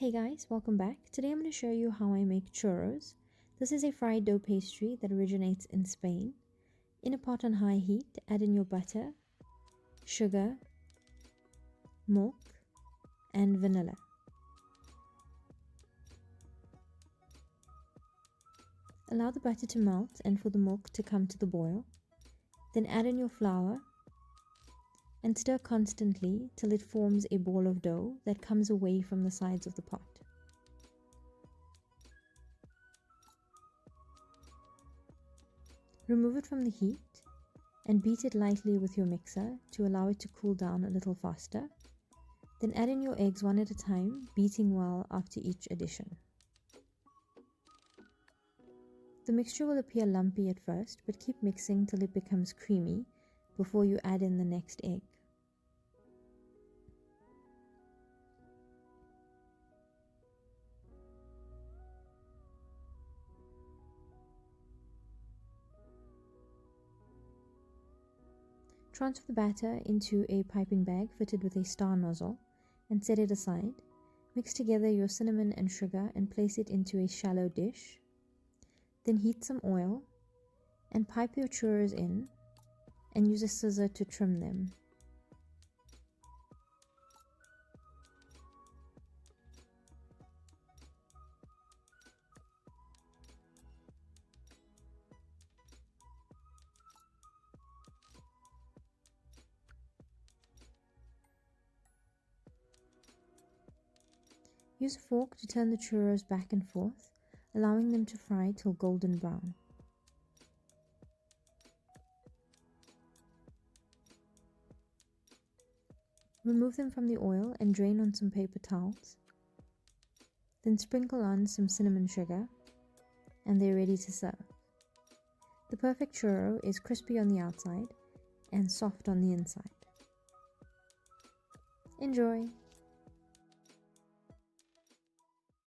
Hey guys, welcome back. Today I'm going to show you how I make churros. This is a fried dough pastry that originates in Spain. In a pot on high heat, add in your butter, sugar, milk, and vanilla. Allow the butter to melt and for the milk to come to the boil. Then add in your flour and stir constantly till it forms a ball of dough that comes away from the sides of the pot. Remove it from the heat and beat it lightly with your mixer to allow it to cool down a little faster. Then add in your eggs one at a time, beating well after each addition. The mixture will appear lumpy at first, but keep mixing till it becomes creamy before you add in the next egg. Transfer the batter into a piping bag fitted with a star nozzle and set it aside. Mix together your cinnamon and sugar and place it into a shallow dish. Then heat some oil and pipe your churros in and use a scissor to trim them. Use a fork to turn the churros back and forth, allowing them to fry till golden brown. Remove them from the oil and drain on some paper towels. Then sprinkle on some cinnamon sugar and they're ready to serve. The perfect churro is crispy on the outside and soft on the inside. Enjoy!